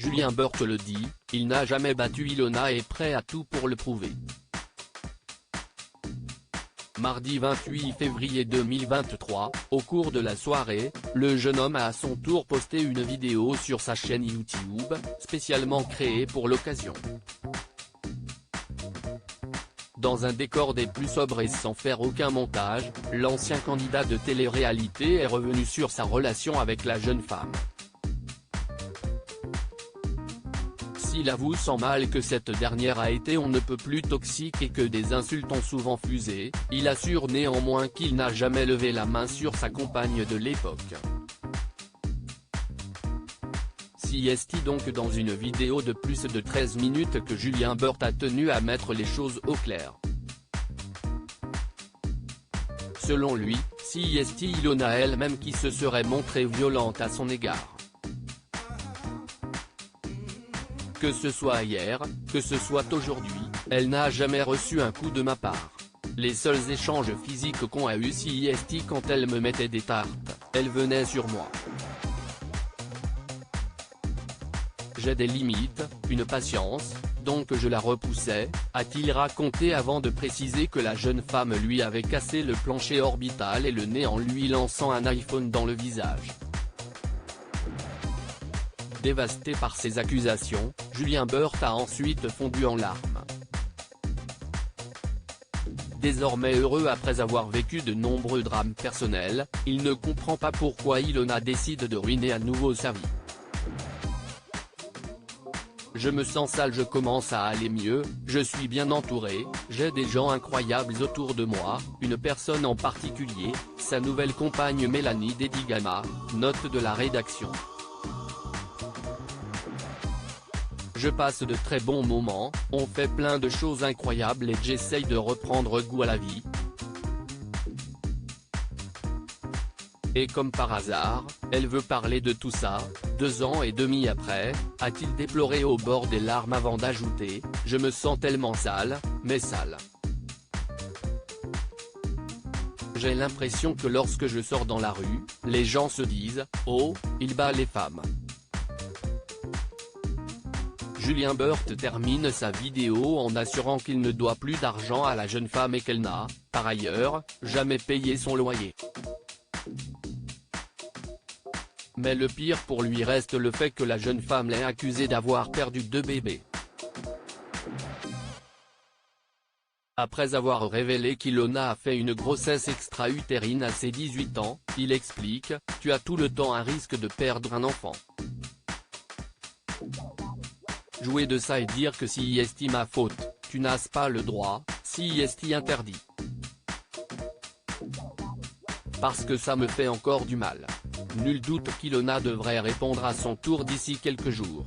Julien Burt le dit, il n'a jamais battu Ilona et est prêt à tout pour le prouver. Mardi 28 février 2023, au cours de la soirée, le jeune homme a à son tour posté une vidéo sur sa chaîne YouTube, spécialement créée pour l'occasion. Dans un décor des plus sobres et sans faire aucun montage, l'ancien candidat de télé-réalité est revenu sur sa relation avec la jeune femme. S'il avoue sans mal que cette dernière a été on ne peut plus toxique et que des insultes ont souvent fusé, il assure néanmoins qu'il n'a jamais levé la main sur sa compagne de l'époque. CST donc dans une vidéo de plus de 13 minutes que Julien Burt a tenu à mettre les choses au clair. Selon lui, CST Ilona elle-même qui se serait montrée violente à son égard. Que ce soit hier, que ce soit aujourd'hui, elle n'a jamais reçu un coup de ma part. Les seuls échanges physiques qu'ont eu CST quand elle me mettait des tartes, elle venait sur moi. J'ai des limites, une patience, donc je la repoussais, a-t-il raconté avant de préciser que la jeune femme lui avait cassé le plancher orbital et le nez en lui lançant un iPhone dans le visage. Dévasté par ces accusations, Julien Burt a ensuite fondu en larmes. Désormais heureux après avoir vécu de nombreux drames personnels, il ne comprend pas pourquoi Ilona décide de ruiner à nouveau sa vie. Je me sens sale, je commence à aller mieux, je suis bien entouré, j'ai des gens incroyables autour de moi, une personne en particulier, sa nouvelle compagne Mélanie Dedigama, note de la rédaction. Je passe de très bons moments, on fait plein de choses incroyables et j'essaye de reprendre goût à la vie. Et comme par hasard, elle veut parler de tout ça, 2 ans et demi après, a-t-il déploré au bord des larmes avant d'ajouter, je me sens tellement sale, mais sale. J'ai l'impression que lorsque je sors dans la rue, les gens se disent, oh, il bat les femmes. Julien Burt termine sa vidéo en assurant qu'il ne doit plus d'argent à la jeune femme et qu'elle n'a, par ailleurs, jamais payé son loyer. Mais le pire pour lui reste le fait que la jeune femme l'ait accusé d'avoir perdu 2 bébés. Après avoir révélé qu'Ilona a fait une grossesse extra-utérine à ses 18 ans, il explique, « Tu as tout le temps un risque de perdre un enfant. Jouer de ça et dire que si y estime ma faute, tu n'as pas le droit, si y estime interdit. Parce que ça me fait encore du mal. » Nul doute qu'Ilona devrait répondre à son tour d'ici quelques jours.